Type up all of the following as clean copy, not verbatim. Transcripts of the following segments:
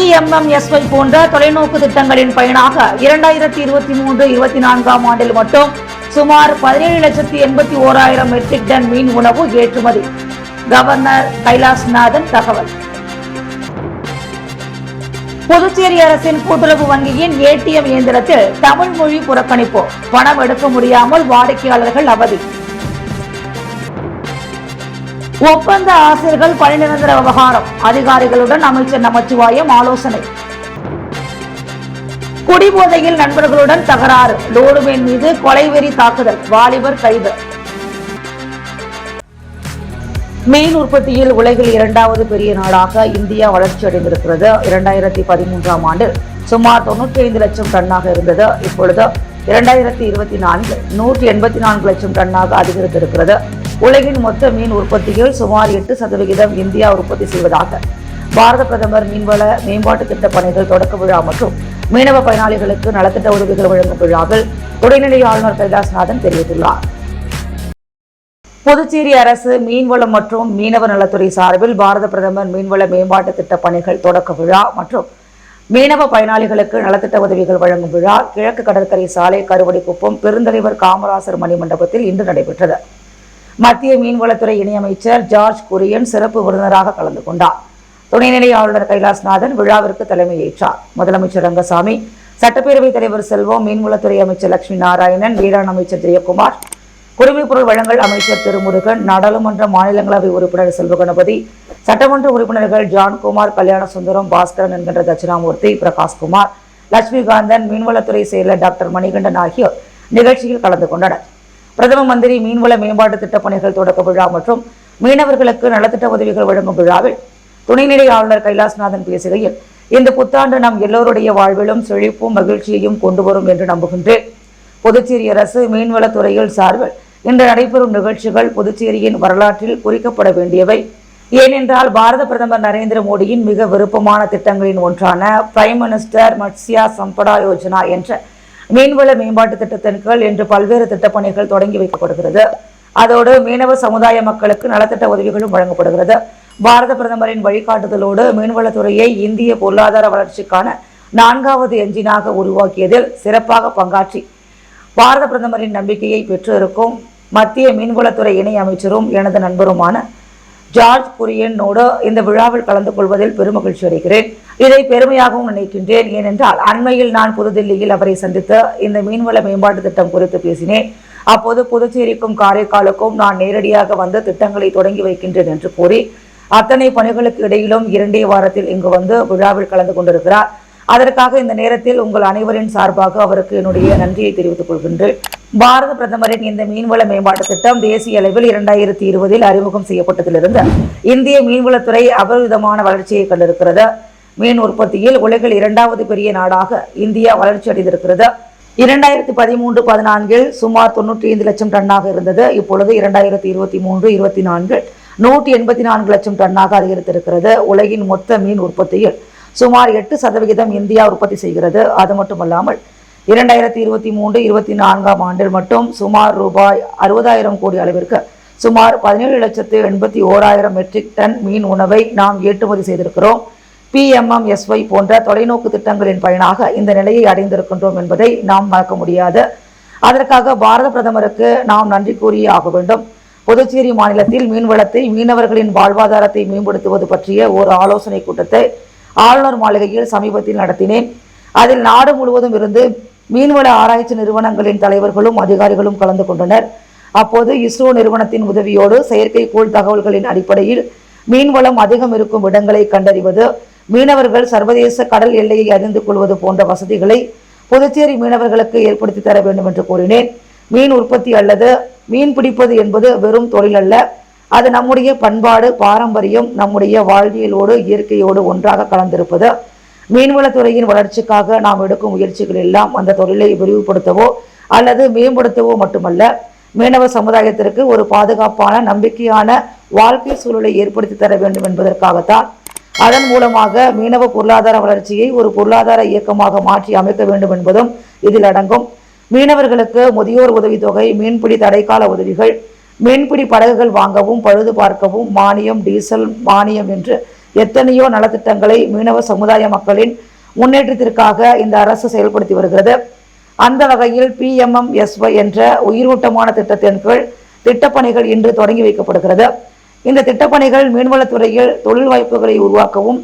PMMSY போன்ற தொலைநோக்கு திட்டங்களின் பயனாக 2023-24 ஆண்டில் மட்டும் சுமார் 17,81,000 மெட்ரிக் டன் மீன் உணவு ஏற்றுமதி. கவர்னர் கைலாஷ்நாதன் தகவல். புதுச்சேரி அரசின் கூட்டுறவு வங்கியின் ATM இயந்திரத்தில் தமிழ் மொழி புறக்கணிப்பு. பணம் எடுக்க முடியாமல் வாடிக்கையாளர்கள் அவதி. ஒப்பந்த ஆசிரியர்கள் பணி நிரந்தர விவகாரம். அதிகாரிகளுடன் அமைச்சர் நமச்சிவாயம் ஆலோசனை. குடிபோதையில் நண்பர்களுடன் தகராறு. லோடுமேன் மீது கொலைவெறி தாக்குதல். வாலிபர் கைது. மீன் உற்பத்தியில் உலகில் 2வது பெரிய நாடாக இந்தியா வளர்ச்சி அடைந்திருக்கிறது. 2013ஆம் ஆண்டில் சுமார் 95 லட்சம் டன்னாக இருந்தது. இப்பொழுது 2024 184 லட்சம் டன்னாக அதிகரித்திருக்கிறது. உலகின் மொத்த மீன் உற்பத்தியில் சுமார் 8% இந்தியா உற்பத்தி செய்வதாக பாரத பிரதமர் மீன்வள மேம்பாட்டு திட்ட பணிகள் தொடக்க விழா மற்றும் மீனவ பயனாளிகளுக்கு நலத்திட்ட உதவிகள் வழங்கும் விழாவில் துணைநிலை ஆளுநர் கைலாஷ்நாதன் தெரிவித்துள்ளார். புதுச்சேரி அரசு மீன்வளம் மற்றும் மீனவ நலத்துறை சார்பில் பாரத பிரதமர் மீன்வள மேம்பாட்டு திட்ட பணிகள் தொடக்க விழா மற்றும் மீனவ பயனாளிகளுக்கு நலத்திட்ட உதவிகள் வழங்கும் விழா கிழக்கு கடற்கரை சாலை கருவடிக்குப்பம் பெருந்தலைவர் காமராசர் மணிமண்டபத்தில் இன்று நடைபெற்றது. மத்திய மீன்வளத்துறை இணையமைச்சர் ஜார்ஜ் குரியன் சிறப்பு விருந்தினராக கலந்து கொண்டார். துணைநிலை ஆளுநர் கைலாஷ்நாதன் விழாவிற்கு தலைமையேற்றார். முதலமைச்சர் ரங்கசாமி, சட்டப்பேரவைத் தலைவர் செல்வம், மீன்வளத்துறை அமைச்சர் லட்சுமி நாராயணன், வேளாண் அமைச்சர் ஜெயக்குமார், குடிமைப்பொருள் வழங்கல் அமைச்சர் திருமுருகன், நாடாளுமன்ற மாநிலங்களவை உறுப்பினர் செல்வகணபதி, சட்டமன்ற உறுப்பினர்கள் ஜான்குமார், கல்யாணசுந்தரம், பாஸ்கரன் என்கின்ற தட்சிணாமூர்த்தி, பிரகாஷ்குமார், லட்சுமிகாந்தன், மீன்வளத்துறை செயலர் டாக்டர் மணிகண்டன் ஆகியோர் நிகழ்ச்சியில் கலந்து கொண்டனர். பிரதம மந்திரி மீன்வள மேம்பாட்டு திட்ட பணிகள் தொடக்க விழா மற்றும் மீனவர்களுக்கு நலத்திட்ட உதவிகள் வழங்கும் விழாவில் துணைநிலை ஆளுநர் கைலாஷ்நாதன் பேசுகையில், இந்த புத்தாண்டு நம் எல்லோருடைய வாழ்விலும் செழிப்பும் மகிழ்ச்சியையும் கொண்டு வரும் என்று நம்புகின்றேன். புதுச்சேரி அரசு மீன்வளத்துறையில் சார்பில் இன்று நடைபெறும் நிகழ்ச்சிகள் புதுச்சேரியின் வரலாற்றில் குறிக்கப்பட வேண்டியவை. ஏனென்றால் பாரத பிரதமர் நரேந்திர மோடியின் மிக விருப்பமான திட்டங்களின் ஒன்றான பிரைம் மினிஸ்டர் மத்ஸ்யா சம்படா யோஜனா என்ற மீன்வள மேம்பாட்டு திட்டத்தின் கீழ் இன்று பல்வேறு திட்டப்பணிகள் தொடங்கி வைக்கப்படுகிறது. அதோடு மீனவ சமுதாய மக்களுக்கு நலத்திட்ட உதவிகளும் வழங்கப்படுகிறது. பாரத பிரதமரின் வழிகாட்டுதலோடு மீன்வளத்துறையை இந்திய பொருளாதார வளர்ச்சிக்கான 4வது எஞ்சினாக உருவாக்கியதில் சிறப்பாக பங்காற்றி பாரத பிரதமரின் நம்பிக்கையை பெற்று இருக்கும் மத்திய மீன்வளத்துறை இணை அமைச்சரும் எனது நண்பருமான ஜார்ஜ் குரியனோடு இந்த விழாவில் கலந்து கொள்வதில் பெருமகிழ்ச்சி அடைகிறேன். இதை பெருமையாகவும் நினைக்கின்றேன். ஏனென்றால் அண்மையில் நான் புதுதில்லியில் அவரை சந்தித்து இந்த மீன்வள மேம்பாட்டு திட்டம் குறித்து பேசினேன். அப்போது புதுச்சேரிக்கும் காரைக்காலுக்கும் நான் நேரடியாக வந்து திட்டங்களை தொடங்கி வைக்கின்றேன் என்று கூறி அத்தனை பணிகளுக்கு இடையிலும் 2 வாரத்தில் இங்கு வந்து விழாவில் கலந்து கொண்டிருக்கிறார். அதற்காக இந்த நேரத்தில் உங்கள் அனைவரின் சார்பாக அவருக்கு என்னுடைய நன்றியை தெரிவித்துக் கொள்கின்றேன். பாரத பிரதமரின் இந்த மீன்வள மேம்பாட்டு திட்டம் தேசிய அளவில் 2020 அறிமுகம் செய்யப்பட்டதிலிருந்து இந்திய மீன்வளத்துறை அபரிதமான வளர்ச்சியை கண்டிருக்கிறது. மீன் உற்பத்தியில் உலகில் 2வது பெரிய நாடாக இந்தியா வளர்ச்சி அடைந்திருக்கிறது. 2013-14 சுமார் 95 லட்சம் டன்னாக இருந்தது. இப்பொழுது 2023-24 184 லட்சம் டன்னாக அதிகரித்திருக்கிறது. உலகின் மொத்த மீன் உற்பத்தியில் சுமார் 8% இந்தியா உற்பத்தி செய்கிறது. அது மட்டுமல்லாமல் 2023-24 ஆண்டில் மட்டும் சுமார் ரூபாய் 60,000 கோடி அளவிற்கு சுமார் 17,81,000 மெட்ரிக் டன் மீன் உணவை நாம் ஏற்றுமதி செய்திருக்கிறோம். PMMSY போன்ற தொலைநோக்கு திட்டங்களின் பயனாக இந்த நிலையை அடைந்திருக்கின்றோம் என்பதை நாம் மறக்க முடியாது. அதற்காக பாரத பிரதமருக்கு நாம் நன்றி கூறியே ஆக வேண்டும். புதுச்சேரி மாநிலத்தில் மீன்வளத்தை மீனவர்களின் வாழ்வாதாரத்தை மேம்படுத்துவது பற்றிய ஒரு ஆலோசனை கூட்டத்தை ஆளுநர் மாளிகையில் சமீபத்தில் நடத்தினேன். அதில் நாடு முழுவதும் இருந்து மீன்வள ஆராய்ச்சி நிறுவனங்களின் தலைவர்களும் அதிகாரிகளும் கலந்து கொண்டனர். அப்போது இஸ்ரோ நிறுவனத்தின் உதவியோடு செயற்கைக்கோள் தகவல்களின் அடிப்படையில் மீன்வளம் அதிகம் இருக்கும் இடங்களை கண்டறிவது, மீனவர்கள் சர்வதேச கடல் எல்லையை அறிந்து கொள்வது போன்ற வசதிகளை புதுச்சேரி மீனவர்களுக்கு ஏற்படுத்தி தர வேண்டும் என்று கூறினேன். மீன் உற்பத்தி அல்லது மீன் பிடிப்பது என்பது வெறும் தொழில் அல்ல. அது நம்முடைய பண்பாடு, பாரம்பரியம், நம்முடைய வாழ்வியலோடு இயற்கையோடு ஒன்றாக கலந்திருப்பது. மீன்வளத்துறையின் வளர்ச்சிக்காக நாம் எடுக்கும் முயற்சிகள் எல்லாம் அந்த தொழிலை விரிவுபடுத்தவோ அல்லது மேம்படுத்தவோ மட்டுமல்ல, மீனவ சமுதாயத்திற்கு ஒரு பாதுகாப்பான நம்பிக்கையான வாழ்க்கை சூழலை ஏற்படுத்தி தர வேண்டும் என்பதற்காகத்தான். அதன் மூலமாக மீனவ பொருளாதார வளர்ச்சியை ஒரு பொருளாதார இயக்கமாக மாற்றி அமைக்க வேண்டும் என்பதும் இதில் அடங்கும். மீனவர்களுக்கு முதியோர் உதவித்தொகை, மீன்பிடி தடைக்கால உதவிகள், மீன்பிடி படகுகள் வாங்கவும் பழுது பார்க்கவும் மானியம், டீசல் மானியம் என்று எத்தனையோ நலத்திட்டங்களை மீனவ சமுதாய மக்களின் முன்னேற்றத்திற்காக இந்த அரசு செயல்படுத்தி வருகிறது. அந்த வகையில் PMMSY என்ற உயிரோட்டமான திட்டத்தின் கீழ் திட்டப்பணிகள் இன்று தொடங்கி வைக்கப்படுகிறது. இந்த திட்டப்பணிகள் மீன்வளத்துறையில் தொழில் வாய்ப்புகளை உருவாக்கவும்,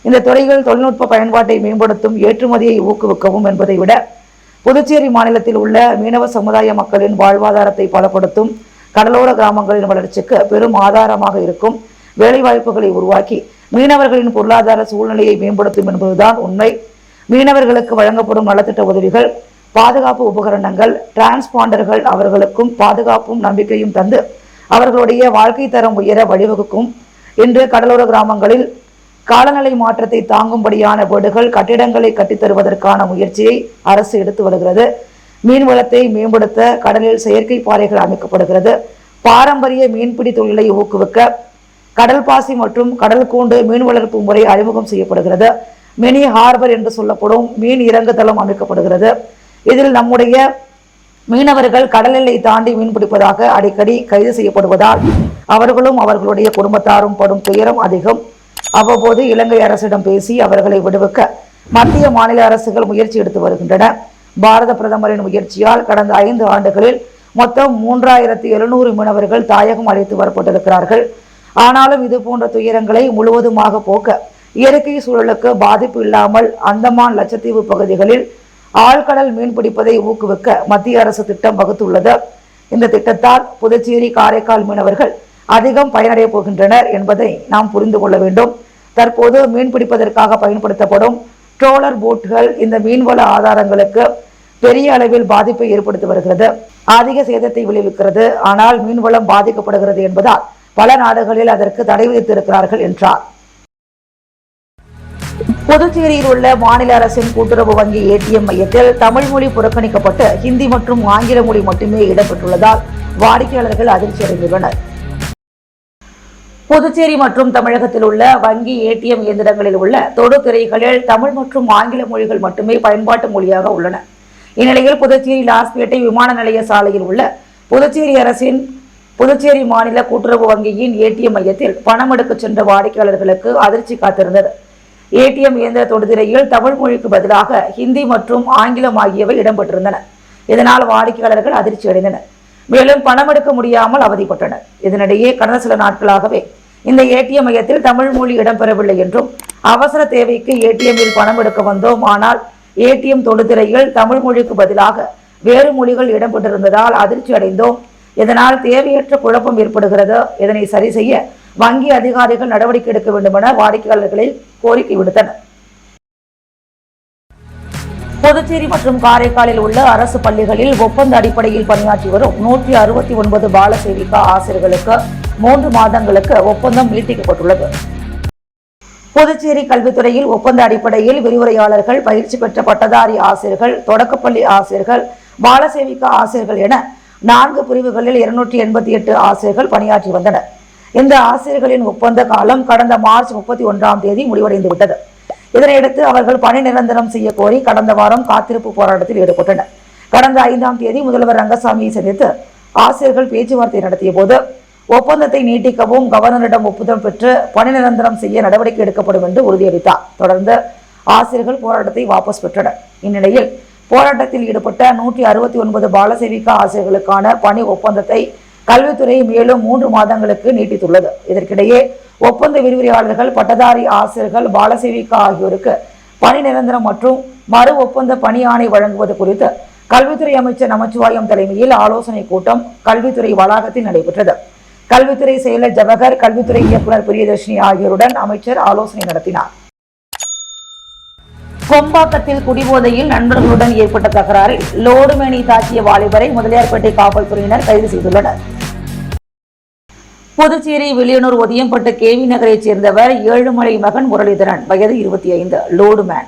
இந்த துறையில் தொழில்நுட்ப பயன்பாட்டை மேம்படுத்தும், ஏற்றுமதியை ஊக்குவிக்கவும் என்பதை விட புதுச்சேரி மாநிலத்தில் உள்ள மீனவ சமுதாய மக்களின் வாழ்வாதாரத்தை பலப்படுத்தும், கடலோர கிராமங்களின் வளர்ச்சிக்கு பெரும் ஆதாரமாக இருக்கும், வேலைவாய்ப்புகளை உருவாக்கி மீனவர்களின் பொருளாதார சூழ்நிலையை மேம்படுத்தும் என்பதுதான் உண்மை. மீனவர்களுக்கு வழங்கப்படும் நலத்திட்ட உதவிகள், பாதுகாப்பு உபகரணங்கள், டிரான்ஸ்பாண்டர்கள் அவர்களுக்கும் பாதுகாப்பும் நம்பிக்கையும் தந்து அவர்களுடைய வாழ்க்கை தரம் உயர வழிவகுக்கும். இன்று கடலோர கிராமங்களில் காலநிலை மாற்றத்தை தாங்கும்படியான வீடுகள், கட்டிடங்களை கட்டித்தருவதற்கான முயற்சியை அரசு எடுத்து வருகிறது. மீன்வளத்தை மேம்படுத்த கடலில் செயற்கை பாறைகள் அமைக்கப்படுகிறது. பாரம்பரிய மீன்பிடி தொழிலை ஊக்குவிக்க கடல் பாசி மற்றும் கடல் கூண்டு மீன் வளர்ப்பு முறை அறிமுகம் செய்யப்படுகிறது. மினி ஹார்பர் என்று சொல்லப்படும் மீன் இறங்கு தளம் அமைக்கப்படுகிறது. இதில் நம்முடைய மீனவர்கள் கடல் எல்லை தாண்டி மீன் பிடிப்பதாக அடிக்கடி கைது செய்யப்படுவதால் அவர்களும் அவர்களுடைய குடும்பத்தாரும் படும் துயரம் அதிகம். அவ்வப்போது இலங்கை அரசிடம் பேசி அவர்களை விடுவிக்க மத்திய மாநில அரசுகள் முயற்சி எடுத்து வருகின்றன. பாரத பிரதமரின் முயற்சியால் கடந்த 5 ஆண்டுகளில் மொத்தம் 3700 மீனவர்கள் தாயகம் அழைத்து வரப்பட்டிருக்கிறார்கள். ஆனாலும் இது போன்ற துயரங்களை முழுவதுமாக போக்க இயற்கை சூழலுக்கு பாதிப்பு இல்லாமல் அந்தமான் லட்சத்தீவு பகுதிகளில் ஆழ்கடல் மீன்பிடிப்பதை ஊக்குவிக்க மத்திய அரசு திட்டம் வகுத்துள்ளது. இந்த திட்டத்தால் புதுச்சேரி, காரைக்கால் மீனவர்கள் அதிகம் பயனடைய போகின்றனர் என்பதை நாம் புரிந்து கொள்ள வேண்டும். தற்போது மீன்பிடிப்பதற்காக பயன்படுத்தப்படும் ட்ரோலர் போட்டுகள் இந்த மீன்வள ஆதாரங்களுக்கு பெரிய அளவில் பாதிப்பை ஏற்படுத்தி வருகிறது, அதிக சேதத்தை விளைவிக்கிறது. ஆனால் மீன்வளம் பாதிக்கப்படுகிறது என்பதால் பல நாடுகளில் அதற்கு தடை விதித்திருக்கிறார்கள் என்றார். புதுச்சேரியில் உள்ள மாநில அரசின் கூட்டுறவு வங்கி ATM மையத்தில் தமிழ் மொழி புறக்கணிக்கப்பட்டு ஹிந்தி மற்றும் ஆங்கில மொழி மட்டுமே இடம்பெற்றுள்ளதால் வாடிக்கையாளர்கள் அதிர்ச்சி அடைந்துள்ளனர். புதுச்சேரி மற்றும் தமிழகத்தில் உள்ள வங்கி ATM இயந்திரங்களில் உள்ள தொடுதிரைகளில் தமிழ் மற்றும் ஆங்கில மொழிகள் மட்டுமே பயன்பாட்டு மொழியாக உள்ளன. இந்நிலையில் புதுச்சேரி லாஸ்பேட்டை விமான நிலைய சாலையில் உள்ள புதுச்சேரி அரசின் புதுச்சேரி மாநில கூட்டுறவு வங்கியின் ATM மையத்தில் பணம் எடுக்க சென்ற வாடிக்கையாளர்களுக்கு அதிர்ச்சி காத்திருந்தது. ATM இயந்திர தொடுதிரையில் தமிழ் மொழிக்கு பதிலாக ஹிந்தி மற்றும் ஆங்கிலம் ஆகியவை இடம்பெற்றிருந்தன. இதனால் வாடிக்கையாளர்கள் அதிர்ச்சி அடைந்தனர், மேலும் பணம் எடுக்க முடியாமல் அவதிப்பட்டனர். இதனிடையே கடந்த சில நாட்களாகவே இந்த ATM மையத்தில் தமிழ் மொழி இடம்பெறவில்லை என்றும், அவசர தேவைக்கு ATMயில் பணம் எடுக்க வந்தோம், ஆனால் ATM தொடுதிரையில் தமிழ் மொழிக்கு பதிலாக வேறு மொழிகள் இடம்பெற்றிருந்ததால் அதிர்ச்சி அடைந்தோம். இதனால் தேவையற்ற குழப்பம் ஏற்படுகிறது. இதனை சரி செய்ய வங்கி அதிகாரிகள் நடவடிக்கை எடுக்க வேண்டும் என வாடிக்கையாளர்களை கோரிக்கை விடுத்தனர். புதுச்சேரி மற்றும் காரைக்காலில் உள்ள அரசு பள்ளிகளில் ஒப்பந்த அடிப்படையில் பணியாற்றி வரும் 169 பால சேவிகா ஆசிரியர்களுக்கு 3 மாதங்களுக்கு ஒப்பந்தம் நீட்டிக்கப்பட்டுள்ளது. புதுச்சேரி கல்வித்துறையில் ஒப்பந்த அடிப்படையில் விரிவுரையாளர்கள், பயிற்சி பெற்ற பட்டதாரி ஆசிரியர்கள், தொடக்கப்பள்ளி ஆசிரியர்கள், பாலசேவிகா ஆசிரியர்கள் என 4 பிரிவுகளில் 288 ஆசிரியர்கள் பணியாற்றி வந்தனர். இந்த ஆசிரியர்களின் ஒப்பந்த காலம் கடந்த மார்ச் 31ஆம் தேதி முடிவடைந்து விட்டது. இதனையடுத்து அவர்கள் பணி நிரந்தரம் செய்ய கோரி கடந்த வாரம் காத்திருப்பு போராட்டத்தில் ஈடுபட்டனர். கடந்த 5ஆம் தேதி முதல்வர் ரங்கசாமியை சந்தித்து ஆசிரியர்கள் பேச்சுவார்த்தை நடத்திய போது ஒப்பந்தத்தை நீட்டிக்கவும் கவர்னரிடம் ஒப்புதல் பெற்று பணி நிரந்தரம் செய்ய நடவடிக்கை எடுக்கப்படும் என்று உறுதியளித்தார். தொடர்ந்து ஆசிரியர்கள் போராட்டத்தை வாபஸ் பெற்றனர். இந்நிலையில் போராட்டத்தில் ஈடுபட்ட 169 பாலசேவிகா ஆசிரியர்களுக்கான பணி ஒப்பந்தத்தை கல்வித்துறை மேலும் 3 மாதங்களுக்கு நீட்டித்துள்ளது. இதற்கிடையே ஒப்பந்த விரிவுரையாளர்கள், பட்டதாரி ஆசிரியர்கள், பாலசேவிகா ஆகியோருக்கு பணி நிரந்தரம் மற்றும் மறு ஒப்பந்த பணி ஆணை வழங்குவது குறித்து கல்வித்துறை அமைச்சர் நமச்சிவாயம் தலைமையில் ஆலோசனை கூட்டம் கல்வித்துறை வளாகத்தில் நடைபெற்றது. கல்வித்துறை செயலர் ஜவஹர், கல்வித்துறை இயக்குநர் பிரியதர்ஷினி ஆகியோருடன் அமைச்சர் ஆலோசனை நடத்தினார். கொம்பாக்கத்தில் குடிபோதையில் நண்பர்களுடன் ஏற்பட்ட தகராறில் லோடுமேனி தாக்கிய வாலிபரை முதலியார்பேட்டை காவல்துறையினர் கைது செய்துள்ளனர். புதுச்சேரி வில்லியனூர் ஒதியம்பட்டு KV நகரைச் சேர்ந்தவர் ஏழுமலை மகன் முரளிதரன், வயது 25, லோடுமேன்.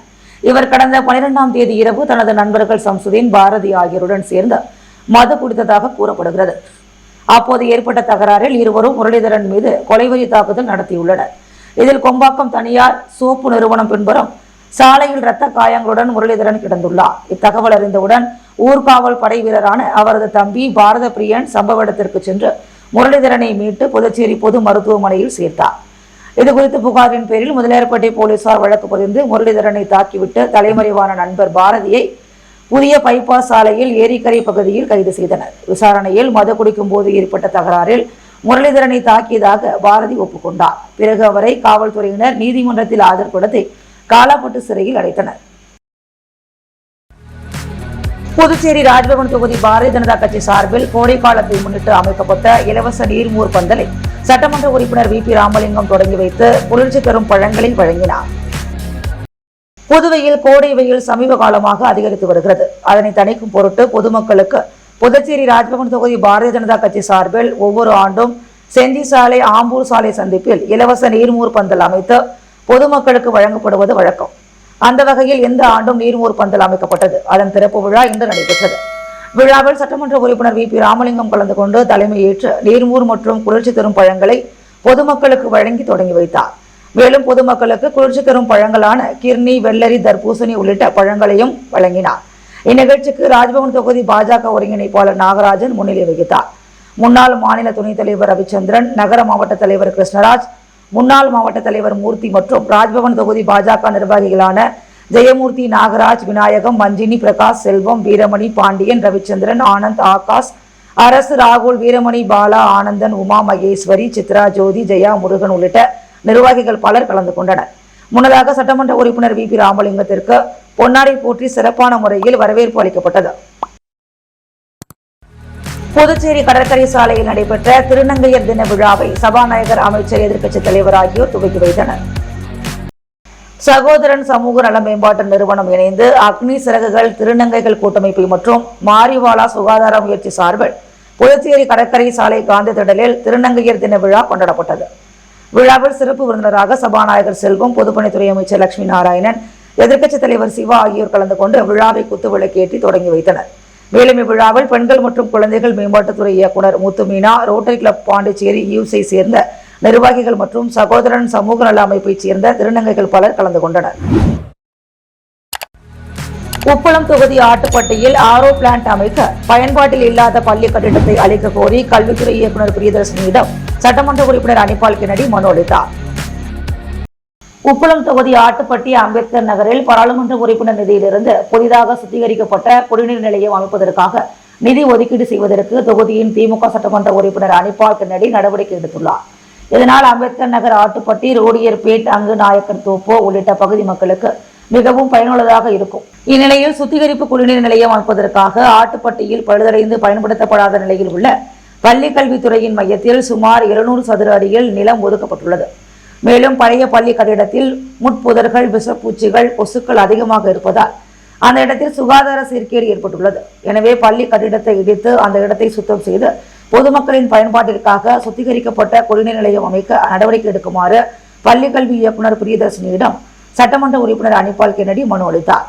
இவர் கடந்த 12ஆம் தேதி இரவு தனது நண்பர்கள் சம்சுதீன், பாரதி ஆகியோருடன் சேர்ந்து மது குடித்ததாக கூறப்படுகிறது. அப்போது ஏற்பட்ட தகராறில் இருவரும் முரளிதரன் மீது கொலைவெறி தாக்குதல் நடத்தியுள்ளனர். இதில் கொம்பாக்கம் தனியார் சோப்பு நிறுவனம் பின்புறம் சாலையில் இரத்த காயங்களுடன் முரளிதரன் கிடந்துள்ளார். இத்தகவல் அறிந்தவுடன் ஊர்காவல் படை வீரரான அவரது தம்பி பாரத பிரியன் சம்பவ இடத்திற்கு சென்று முரளிதரனை மீட்டு புதுச்சேரி பொது மருத்துவமனையில் சேர்த்தார். இதுகுறித்து புகாரின் பேரில் முதலியார்பேட்டை போலீசார் வழக்கு பதிந்து முரளிதரனை தாக்கிவிட்டு தலைமறைவான நண்பர் பாரதியை புதிய பைபாஸ் சாலையில் ஏரிக்கரை பகுதியில் கைது செய்தனர். விசாரணையில் மது குடிக்கும் போது ஏற்பட்ட தகராறில் முரளிதரனை தாக்கியதாக பாரதி ஒப்புக்கொண்டார். பிறகு அவரை காவல்துறையினர் நீதிமன்றத்தில் ஆஜர்படுத்தி காலாப்பட்டு சிறையில் அடைத்தனர். புதுச்சேரி ராஜ்பவன் தொகுதி பாரதிய ஜனதா கட்சி சார்பில் கோடை காலத்தை முன்னிட்டு அமைக்கப்பட்ட இலவச நீர்மூர் பந்தலை சட்டமன்ற உறுப்பினர் வி. பி. ராமலிங்கம் தொடங்கி வைத்து குளிர்ச்சி தரும் பழங்களை வழங்கினார். புதுவையில் கோடை வெயில் சமீப காலமாக அதிகரித்து வருகிறது. அதனை தணிக்கும் பொருட்டு பொதுமக்களுக்கு புதுச்சேரி ராஜ்பவன் தொகுதி பாரதிய ஜனதா கட்சி சார்பில் ஒவ்வொரு ஆண்டும் செஞ்சி சாலை, ஆம்பூர் சாலை சந்திப்பில் இலவச நீர்மூர் பந்தல் அமைத்து பொதுமக்களுக்கு வழங்கப்படுவது வழக்கம். அந்த வகையில் இந்த ஆண்டும் நீர்மூர் பந்தல் அமைக்கப்பட்டது. அதன் திறப்பு விழா இன்று நடைபெற்றது. விழாவில் சட்டமன்ற உறுப்பினர் வி. பி. ராமலிங்கம் கலந்து கொண்டு தலைமையேற்று நீர்மூர் மற்றும் குளிர்ச்சி தரும் பழங்களை பொதுமக்களுக்கு வழங்கி தொடங்கி வைத்தார். மேலும் பொதுமக்களுக்கு குளிர்ச்சி தரும் பழங்களான கிர்னி, வெள்ளரி, தர்பூசணி உள்ளிட்ட பழங்களையும் வழங்கினார். இந்நிகழ்ச்சிக்கு ராஜ்பவன் தொகுதி பாஜக ஒருங்கிணைப்பாளர் நாகராஜன் முன்னிலை வகித்தார். முன்னாள் மாநில துணைத் தலைவர் ரவிச்சந்திரன், நகர மாவட்ட தலைவர் கிருஷ்ணராஜ், முன்னாள் மாவட்ட தலைவர் மூர்த்தி மற்றும் ராஜ்பவன் தொகுதி பாஜக நிர்வாகிகளான ஜெயமூர்த்தி, நாகராஜ், விநாயகம், மஞ்சினி, பிரகாஷ், செல்வம், வீரமணி, பாண்டியன், ரவிச்சந்திரன், ஆனந்த், ஆகாஷ், அரசு, ராகுல், வீரமணி, பாலா, ஆனந்தன், உமா மகேஸ்வரி, சித்ரா, ஜோதி, ஜெயா, முருகன் உள்ளிட்ட நிர்வாகிகள் பலர் கலந்து கொண்டனர். முன்னதாக சட்டமன்ற உறுப்பினர் வி. பி. ராமலிங்கத்திற்கு பொன்னாடை போற்றி சிறப்பான முறையில் வரவேற்பு அளிக்கப்பட்டது. புதுச்சேரி கடற்கரை சாலையில் நடைபெற்ற திருநங்கையர் தின விழாவை சபாநாயகர், அமைச்சர், எதிர்க்கட்சித் தலைவர் ஆகியோர் துவக்கி வைத்தனர். சகோதரன் சமூக நல மேம்பாட்டு நிறுவனம் இணைந்து அக்னி சிறகுகள் திருநங்கைகள் கூட்டமைப்பு மற்றும் மாரிவாலா சுகாதார முயற்சி சார்பில் புதுச்சேரி கடற்கரை சாலை காந்தி திடலில் திருநங்கையர் தின விழா கொண்டாடப்பட்டது. விழாவில் சிறப்பு விருந்தினராக சபாநாயகர் செல்வம், பொதுப்பணித்துறை அமைச்சர் லட்சுமி நாராயணன், எதிர்க்கட்சித் தலைவர் சிவா ஆகியோர் கலந்து கொண்டு விழாவை குத்துவிளக்கேற்றி தொடங்கி வைத்தனர். மேலும் இவ்விழாவில் பெண்கள் மற்றும் குழந்தைகள் மேம்பாட்டுத்துறை இயக்குநர் முத்துமீனா, ரோட்டரி கிளப் பாண்டிச்சேரி யூஸை சேர்ந்த நிர்வாகிகள் மற்றும் சகோதரன் சமூக நல அமைப்பைச் சேர்ந்த திருநங்கைகள் பலர் கலந்து கொண்டனர். உப்பளம் தொகுதி ஆட்டுப்பட்டியில் ஆரோ பிளான்ட் அமைக்க பயன்பாட்டில் இல்லாத பள்ளி கட்டிடத்தை அளிக்க கோரி கல்வித்துறை இயக்குநர் பிரியதர்ஷினியிடம் சட்டமன்ற உறுப்பினர் அனிபால் கென்னடி மனு அளித்தார். உப்பளம் தொகுதி ஆட்டுப்பட்டி அம்பேத்கர் நகரில் பாராளுமன்ற உறுப்பினர் நிதியிலிருந்து புதிதாக சுத்திகரிக்கப்பட்ட குடிநீர் நிலையம் அமைப்பதற்காக நிதி ஒதுக்கீடு செய்வதற்கு தொகுதியின் திமுக சட்டமன்ற உறுப்பினர் அனிபால் கென்னடி நடவடிக்கை எடுத்துள்ளார். இதனால் அம்பேத்கர் நகர், ஆட்டுப்பட்டி, ரோடியர்பேட், அங்கு நாயக்கன் தோப்பு உள்ளிட்ட பகுதி மக்களுக்கு மிகவும் பயனுள்ளதாக இருக்கும். இந்நிலையில் சுத்திகரிப்பு குடிநீர் நிலையம் அமைப்பதற்காக ஆட்டுப்பட்டியில் பழுதடைந்து பயன்படுத்தப்படாத நிலையில் உள்ள பள்ளி கல்வித்துறையின் மையத்தில் சுமார் 700 சதுர அடியில் நிலம் ஒதுக்கப்பட்டுள்ளது. மேலும் பழைய பள்ளி கட்டிடத்தில் முட்புதர்கள், விஷப்பூச்சிகள், கொசுக்கள் அதிகமாக இருப்பதால் அந்த இடத்தில் சுகாதார சீர்கேடு ஏற்பட்டுள்ளது. எனவே பள்ளி கட்டிடத்தை இடித்து அந்த இடத்தை சுத்தம் செய்து பொதுமக்களின் பயன்பாட்டிற்காக சுத்திகரிக்கப்பட்ட குடிநீர் நிலையம் அமைக்க நடவடிக்கை எடுக்குமாறு பள்ளி கல்வி இயக்குநர் பிரியதர்ஷினியிடம் சட்டமன்ற உறுப்பினர் அனிபால் கென்னடி மனு அளித்தார்.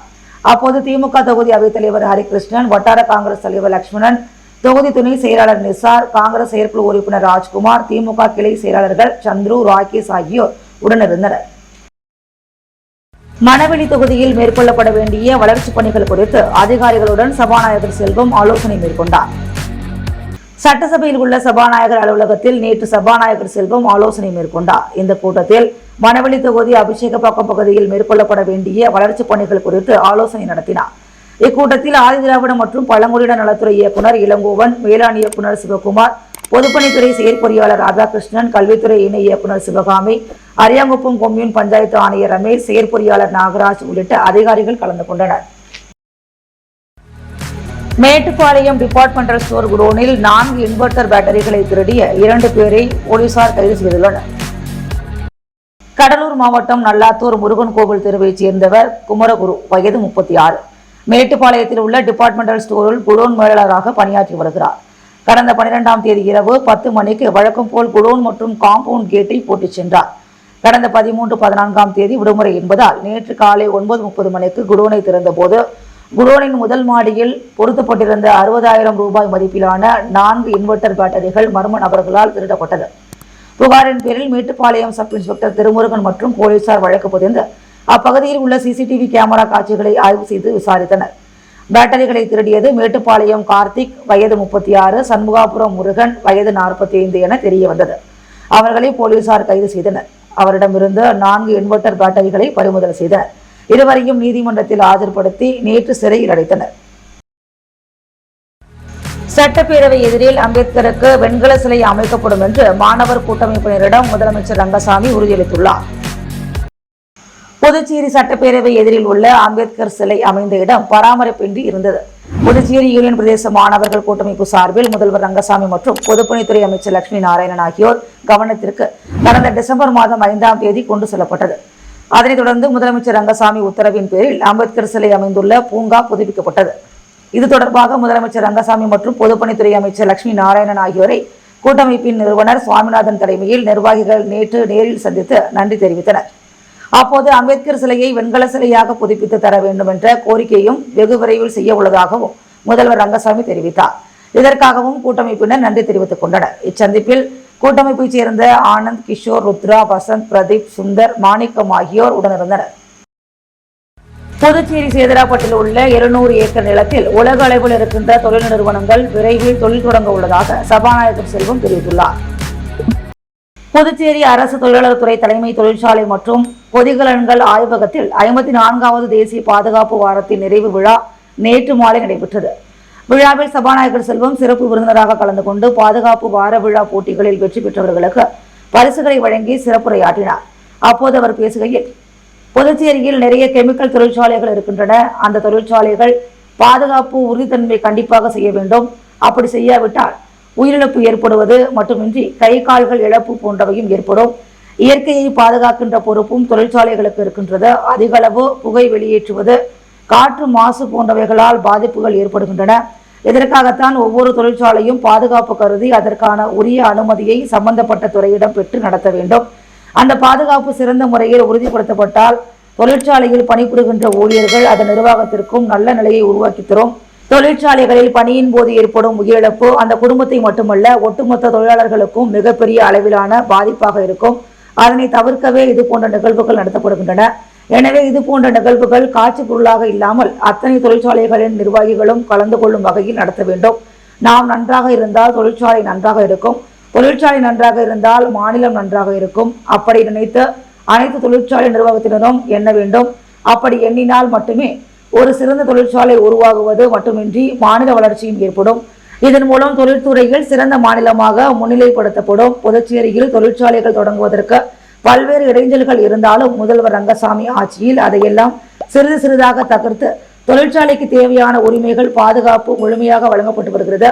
அப்போது திமுக தொகுதி அவைத்தலைவர் ஹரிகிருஷ்ணன், வட்டார காங்கிரஸ் தலைவர் லட்சுமணன், தொகுதி துணை செயலாளர் நிசார், காங்கிரஸ் செயற்குழு உறுப்பினர் ராஜ்குமார், திமுக கிளை செயலாளர்கள் சந்துரு, ராகேஷ் ஆகியோர் உடனிருந்தனர். மணவெளி தொகுதியில் மேற்கொள்ளப்பட வேண்டிய வளர்ச்சிப் பணிகள் குறித்து அதிகாரிகளுடன் சபாநாயகர் செல்வம் ஆலோசனை மேற்கொண்டார். சட்டசபையில் உள்ள சபாநாயகர் அலுவலகத்தில் நேற்று சபாநாயகர் செல்வம் ஆலோசனை மேற்கொண்டார். இந்த கூட்டத்தில் மணவெளி தொகுதி அபிஷேகப்பாக்கம் பகுதியில் மேற்கொள்ளப்பட வேண்டிய வளர்ச்சிப் பணிகள் குறித்து ஆலோசனை நடத்தினார். இக்கூட்டத்தில் ஆதிதிராவிட மற்றும் பழங்குடியினர் நலத்துறை இயக்குநர் இளங்கோவன், வேளாண் இயக்குநர் சிவகுமார், பொதுப்பணித்துறை செயற்பொறியாளர் ராதாகிருஷ்ணன், கல்வித்துறை இணை இயக்குநர் சிவகாமி, அரியாங்குப்பம் கொம்யூன் பஞ்சாயத்து ஆணையர் ரமேஷ், செயற்பொறியாளர் நாகராஜ் உள்ளிட்ட அதிகாரிகள் கலந்து கொண்டனர். மேட்டுப்பாளையம் டிபார்ட்மெண்டல் ஸ்டோர் குடோனில் 4 இன்வெர்டர் பேட்டரிகளை திருடிய 2 பேரை போலீசார் கைது செய்துள்ளனர். கடலூர் மாவட்டம் நல்லாத்தூர் முருகன் கோவில் தெருவைச் சேர்ந்தவர் குமரகுரு, வயது 36. மேட்டுப்பாளையத்தில் உள்ள டிபார்ட்மெண்டல் ஸ்டோரில் குடோன் மேலாளராக பணியாற்றி வருகிறார். கடந்த 12ஆம் தேதி இரவு 10 மணிக்கு வழக்கம் போல் குடோன் மற்றும் காம்பவுண்ட் கேட்டை போட்டுச் சென்றார். கடந்த 13, 14ஆம் தேதி விடுமுறை என்பதால் நேற்று காலை 9:30 மணிக்கு குடோனை திறந்தபோது குடோனின் முதல் மாடியில் பொருத்தப்பட்டிருந்த 60,000 ரூபாய் மதிப்பிலான 4 இன்வெர்டர் பேட்டரிகள் மர்ம நபர்களால் திருடப்பட்டது. புகாரின் பேரில் மேட்டுப்பாளையம் சப் இன்ஸ்பெக்டர் திருமுருகன் மற்றும் போலீசார் வழக்கு பதிந்து அப்பகுதியில் உள்ள சிசிடிவி கேமரா காட்சிகளை ஆய்வு செய்து விசாரித்தனர். பேட்டரிகளை திருடியது மேட்டுப்பாளையம் கார்த்திக், வயது 36, சண்முகாபுரம் முருகன், வயது 45 என தெரிய வந்தது. அவர்களை போலீசார் கைது செய்தனர். அவரிடமிருந்து 4 இன்வெர்டர் பேட்டரிகளை பறிமுதல் செய்தனர். இருவரையும் நீதிமன்றத்தில் ஆஜர்படுத்தி நேற்று சிறையில் அடைத்தனர். சட்டப்பேரவை எதிரில் அம்பேத்கருக்கு வெண்கல சிலை அமைக்கப்படும் என்று மாணவர் கூட்டமைப்பினரிடம் முதலமைச்சர் ரங்கசாமி உறுதியளித்துள்ளார். புதுச்சேரி சட்டப்பேரவை எதிரில் உள்ள அம்பேத்கர் சிலை அமைந்த இடம் பராமரிப்பின்றி இருந்தது. புதுச்சேரி யூனியன் பிரதேச மாணவர்கள் கூட்டமைப்பு சார்பில் முதல்வர் ரங்கசாமி மற்றும் பொதுப்பணித்துறை அமைச்சர் லட்சுமி நாராயணன் ஆகியோர் கவனத்திற்கு கடந்த டிசம்பர் மாதம் 5ஆம் தேதி கொண்டு செல்லப்பட்டது. அதனைத் தொடர்ந்து முதலமைச்சர் ரங்கசாமி உத்தரவின் பேரில் அம்பேத்கர் சிலை அமைந்துள்ள பூங்கா புதுப்பிக்கப்பட்டது. இது தொடர்பாக முதலமைச்சர் ரங்கசாமி மற்றும் பொதுப்பணித்துறை அமைச்சர் லட்சுமி நாராயணன் ஆகியோரை கூட்டமைப்பின் நிறுவனர் சுவாமிநாதன் தலைமையில் நிர்வாகிகள் நேற்று நேரில் சந்தித்து நன்றி தெரிவித்தனர். அப்போது அம்பேத்கர் சிலையை வெண்கல சிலையாக புதுப்பித்து தர வேண்டும் என்ற கோரிக்கையும் வெகு விரைவில் செய்ய உள்ளதாகவும் முதல்வர் ரங்கசாமி தெரிவித்தார். இதற்காகவும் கூட்டமைப்பினர் நன்றி தெரிவித்துக் கொண்டனர். இச்சந்திப்பில் கூட்டமைப்பைச் சேர்ந்த ஆனந்த், கிஷோர், ருத்ரா, வசந்த், பிரதீப், சுந்தர், மாணிக்கம் ஆகியோர் உடனிருந்தனர். புதுச்சேரி சேதராப்பட்டில் உள்ள 200 ஏக்கர் நிலத்தில் உலக அளவில் இருக்கின்ற தொழில் நிறுவனங்கள் விரைவில் தொழில் தொடங்க உள்ளதாக சபாநாயகர் செல்வம் தெரிவித்துள்ளார். புதுச்சேரி அரசு தொழிலாளர் துறை தலைமை தொழிற்சாலை மற்றும் பொதிகலன்கள் ஆய்வகத்தில் 54வது தேசிய பாதுகாப்பு வாரத்தின் நிறைவு விழா நேற்று மாலை நடைபெற்றது. விழாவில் சபாநாயகர் செல்வம் சிறப்பு விருந்தினராக கலந்து கொண்டு பாதுகாப்பு வார விழா போட்டிகளில் வெற்றி பெற்றவர்களுக்கு பரிசுகளை வழங்கி சிறப்புரையாற்றினார். அப்போது அவர் பேசுகையில், புதுச்சேரியில் நிறைய கெமிக்கல் தொழிற்சாலைகள் இருக்கின்றன. அந்த தொழிற்சாலைகள் பாதுகாப்பு உறுதித்தன்மை கண்டிப்பாக செய்ய வேண்டும். அப்படி செய்யாவிட்டால் உயிரிழப்பு ஏற்படுவது மட்டுமின்றி கை கால்கள் இழப்பு போன்றவையும் ஏற்படும். இயற்கையை பாதுகாக்கின்ற பொறுப்பும் தொழிற்சாலைகளுக்கு இருக்கின்றது. அதிக அளவு புகை வெளியேற்றுவது, காற்று மாசு போன்றவைகளால் பாதிப்புகள் ஏற்படுகின்றன. இதற்காகத்தான் ஒவ்வொரு தொழிற்சாலையும் பாதுகாப்பு கருதி அதற்கான உரிய அனுமதியை சம்பந்தப்பட்ட துறையிடம் பெற்று நடத்த வேண்டும். அந்த பாதுகாப்பு சிறந்த முறையில் உறுதிப்படுத்தப்பட்டால் தொழிற்சாலையில் பணிபுரிகின்ற ஊழியர்கள் அதன் நிர்வாகத்திற்கும் நல்ல நிலையை உருவாக்கி தரும். தொழிற்சாலைகளில் பணியின் போது ஏற்படும் உயிரிழப்பு அந்த குடும்பத்தை மட்டுமல்ல ஒட்டுமொத்த தொழிலாளர்களுக்கும் மிகப்பெரிய அளவிலான பாதிப்பாக இருக்கும். அதனை தவிர்க்கவே இது போன்ற நிகழ்வுகள் நடத்தப்படுகின்றன. எனவே இது போன்ற நிகழ்வுகள் காட்சி பொருளாக இல்லாமல் அத்தனை தொழிற்சாலைகளின் நிர்வாகிகளும் கலந்து கொள்ளும் வகையில் நடத்த வேண்டும். நாம் நன்றாக இருந்தால் தொழிற்சாலை நன்றாக இருக்கும். தொழிற்சாலை நன்றாக இருந்தால் மாநிலம் நன்றாக இருக்கும். அப்படி நினைத்து அனைத்து தொழிற்சாலை நிர்வாகத்தினரும் எண்ண வேண்டும். அப்படி எண்ணினால் மட்டுமே ஒரு சிறந்த தொழிற்சாலை உருவாகுவது மட்டுமின்றி மாநில வளர்ச்சியும் ஏற்படும். இதன் மூலம் தொழில்துறையில் சிறந்த மாநிலமாக முன்னிலைப்படுத்தப்படும். புதுச்சேரியில் தொழிற்சாலைகள் தொடங்குவதற்கு பல்வேறு இடைஞ்சல்கள் இருந்தாலும் முதல்வர் ரங்கசாமி ஆட்சியில் அதையெல்லாம் சிறிது சிறிதாக தகர்த்து தொழிற்சாலைக்கு தேவையான உரிமைகள் பாதுகாப்பு முழுமையாக வழங்கப்பட்டு வருகிறது.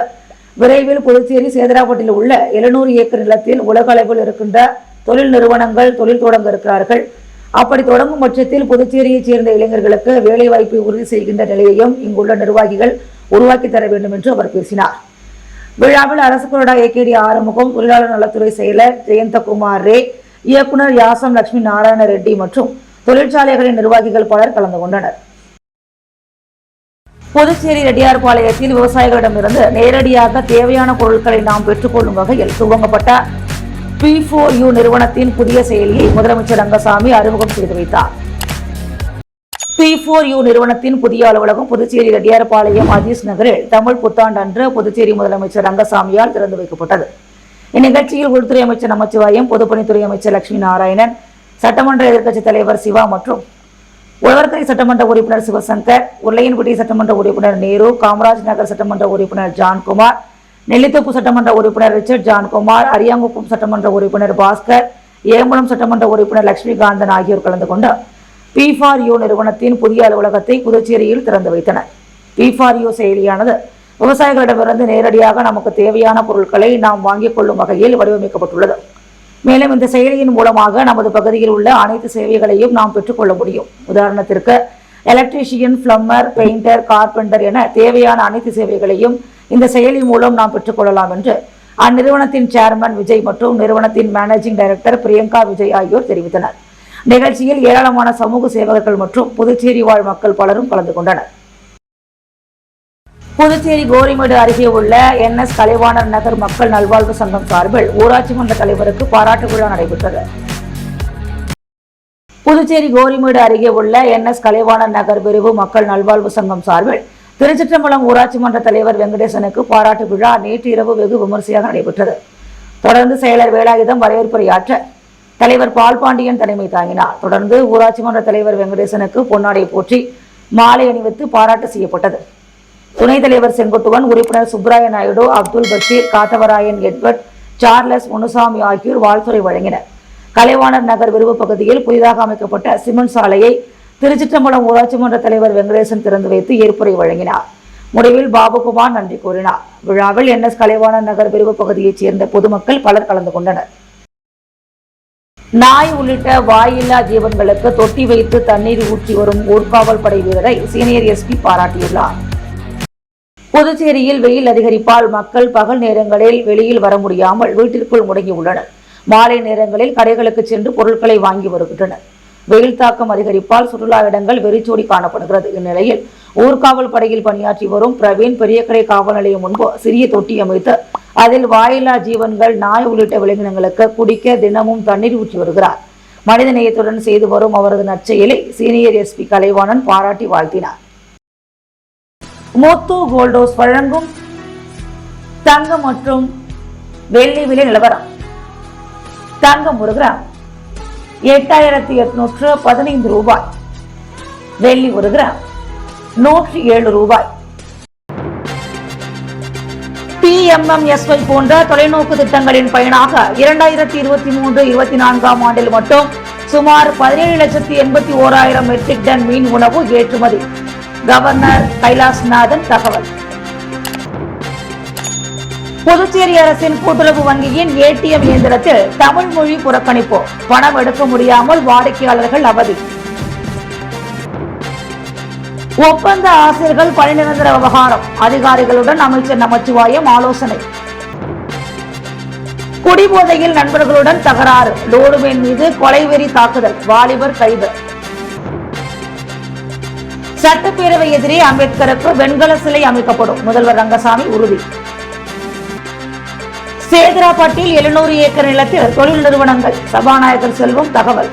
விரைவில் புதுச்சேரி சேதராப்பட்டில் உள்ள 700 ஏக்கர் நிலத்தில் உலக அளவில் இருக்கின்ற தொழில் நிறுவனங்கள் தொழில் தொடங்க இருக்கிறார்கள். அப்படி தொடங்கும் பட்சத்தில் புதுச்சேரியைச் சேர்ந்த இளைஞர்களுக்கு வேலைவாய்ப்பை உறுதி செய்கின்ற நிலையையும் இங்குள்ள நிர்வாகிகள் உருவாக்கி தர வேண்டும் என்று அவர் பேசினார். விழாவில் அரசு கொறடா ஏகேடி ஆறுமுகம், தொழிலாளர் நலத்துறை செயலர் ஜெயந்தகுமார் ரே, இயக்குனர் யாசம் லட்சுமி நாராயண ரெட்டி மற்றும் தொழிற்சாலைகளின் நிர்வாகிகள் பலர் கலந்து கொண்டனர். புதுச்சேரி ரெட்டியார்பாளையத்தில் விவசாயிகளிடமிருந்து நேரடியாக தேவையான பொருட்களை நாம் பெற்றுக்கொள்ளும் வகையில் துவங்கப்பட்ட P4U நிறுவனத்தின் புதிய செயலியை முதலமைச்சர் ரங்கசாமி அறிமுகம் செய்து வைத்தார். P4U நிறுவனத்தின் புதிய அலுவலகம் புதுச்சேரி ரெட்டியார்பாளையம் அஜீஸ் நகரில் தமிழ் புத்தாண்டு அன்று புதுச்சேரி முதலமைச்சர் ரங்கசாமியால் திறந்து வைக்கப்பட்டது. இந்நிகழ்ச்சியில் உள்துறை அமைச்சர் நமச்சிவாயம், பொதுப்பணித்துறை அமைச்சர் லட்சுமி நாராயணன், சட்டமன்ற எதிர்க்கட்சித் தலைவர் சிவா மற்றும் உழவர்கரை சட்டமன்ற உறுப்பினர் சிவசங்கர், உருளையன்பட்டி சட்டமன்ற உறுப்பினர் நேரு, காமராஜ் நகர் சட்டமன்ற உறுப்பினர் ஜான்குமார், நெல்லித்தோப்பு சட்டமன்ற உறுப்பினர் ரிச்சர்ட் ஜான்குமார், அரியாங்குப்பம் சட்டமன்ற உறுப்பினர் பாஸ்கர், ஏம்பலம் சட்டமன்ற உறுப்பினர் லட்சுமிகாந்தன் ஆகியோர் கலந்து கொண்டு P4U நிறுவனத்தின் புதிய அலுவலகத்தை புதுச்சேரியில் திறந்து வைத்தனர். P4U செயலியானது விவசாயிகளிடமிருந்து நேரடியாக நமக்கு தேவையான பொருட்களை நாம் வாங்கிக் கொள்ளும் வகையில் வடிவமைக்கப்பட்டுள்ளது. மேலும் இந்த செயலியின் மூலமாக நமது பகுதியில் உள்ள அனைத்து சேவைகளையும் நாம் பெற்றுக்கொள்ள முடியும். உதாரணத்திற்கு எலக்ட்ரீஷியன், பிளம்பர், பெயிண்டர், கார்பெண்டர் என தேவையான அனைத்து சேவைகளையும் இந்த செயலி மூலம் நாம் பெற்றுக்கொள்ளலாம் என்று அந்நிறுவனத்தின் சேர்மன் விஜய் மற்றும் நிறுவனத்தின் மேனேஜிங் டைரக்டர் பிரியங்கா விஜய் ஆகியோர் தெரிவித்தனர். நிகழ்ச்சியில் ஏராளமான சமூக சேவகர்கள் மற்றும் புதுச்சேரி வாழ் மக்கள் பலரும் கலந்து கொண்டனர். புதுச்சேரி கோரிமேடு அருகே உள்ள NS கலைவாணர் நகர் மக்கள் நல்வாழ்வு சங்கம் சார்பில் ஊராட்சி மன்ற தலைவருக்கு பாராட்டு விழா நடைபெற்றது. புதுச்சேரி கோரிமேடு அருகே உள்ள NS கலைவாணர் நகர் பிரிவு மக்கள் நல்வாழ்வு சங்கம் சார்பில் திருச்சிற்றம்பலம் ஊராட்சி மன்ற தலைவர் வெங்கடேசனுக்கு பாராட்டு விழா நேற்று இரவு வெகு விமர்சையாக நடைபெற்றது. தொடர்ந்து செயலர் வேலாயுதம் வரவேற்புரையாற்ற தலைவர் பால்பாண்டியன் தலைமை தாங்கினார். தொடர்ந்து ஊராட்சி மன்ற தலைவர் வெங்கடேசனுக்கு பொன்னாடை போற்றி மாலை அணிவித்து பாராட்டு செய்யப்பட்டது. துணைத் தலைவர் செங்குட்டுவன், உறுப்பினர் சுப்ராய நாயுடு, அப்துல் பஷீர், காத்தவராயன், எட்வர்ட், சார்லஸ், முனுசாமி ஆகியோர் வாழ்த்துரை வழங்கினர். கலைவாணர் நகர் விரிவு பகுதியில் புதிதாக அமைக்கப்பட்ட சிமெண்ட் சாலையை திருச்சிற்றம்பலம் ஊராட்சி மன்ற தலைவர் வெங்கடேசன் திறந்து வைத்து ஏற்புரை வழங்கினார். முடிவில் பாபுகுமார் நன்றி கூறினார். விழாவில் NS கலைவாணர் நகர் விரிவு பகுதியைச் சேர்ந்த பொதுமக்கள் பலர் கலந்து கொண்டனர். நாய் உள்ளிட்ட வாயில்லா ஜீவன்களுக்கு தொட்டி வைத்து தண்ணீர் ஊற்றி வரும் ஊர்காவல் படை வீரரை சீனியர் SP பாராட்டியுள்ளார். புதுச்சேரியில் வெயில் அதிகரிப்பால் மக்கள் பகல் நேரங்களில் வெளியில் வர முடியாமல் வீட்டிற்குள் முடங்கியுள்ளனர். மாலை நேரங்களில் கடைகளுக்கு சென்று பொருட்களை வாங்கி வருகின்றனர். வெயில் தாக்கம் அதிகரிப்பால் சுற்றுலா இடங்கள் வெறிச்சோடி காணப்படுகிறது. இந்நிலையில் ஊர்காவல் படையில் பணியாற்றி வரும் பிரவீன் பெரியக்கரை காவல் நிலையம் முன்பு சிறிய தொட்டி அமைத்து அதில் வாயில்லா ஜீவன்கள், நாய் உள்ளிட்ட விலங்கினங்களுக்கு குடிக்க தினமும் தண்ணீர் ஊற்றி வருகிறார். மனித நேயத்துடன் செய்து வரும் அவரது நற்செயலை சீனியர் SP கலைவாணன் பாராட்டி வாழ்த்தினார். மோத்து கோல்டோஸ் வழங்கும் தங்கம் மற்றும் வெள்ளி விலை நிலவரம். தங்கம் ஒரு கிராம் 8815 ரூபாய், வெள்ளி ஒரு கிராம் 107 ரூபாய். PMMSY போன்ற தொலைநோக்கு திட்டங்களின் பயனாக 2023-24 ஆண்டில் மட்டும் சுமார் 17,81,000 மெட்ரிக் டன் மீன் உணவு ஏற்றுமதி. கவர்னர் கைலாஷ்நாதன் தகவல். புதுச்சேரி அரசின் கூட்டுறவு வங்கியின் ATM இயந்திரத்தில் தமிழ் மொழி புறக்கணிப்பு. பணம் எடுக்க முடியாமல் வாடிக்கையாளர்கள் அவதி. ஒப்பந்த ஆசிரியர்கள் பணி நிரந்தர விவகாரம். அதிகாரிகளுடன் அமைச்சர் நமச்சிவாயம் ஆலோசனை. குடிபோதையில் நண்பர்களுடன் தகராறு. லோடுமேன் மீது கொலைவெறி தாக்குதல். வாலிபர் கைது. சட்டப்பேரவை எதிரே அம்பேத்கருக்கு வெண்கல சிலை அமைக்கப்படும். முதல்வர் ரங்கசாமி உறுதி. சேதராப்பட்டில் 700 ஏக்கர் நிலத்தில் தொழில் நிறுவனங்கள். சபாநாயகர் செல்வம் தகவல்.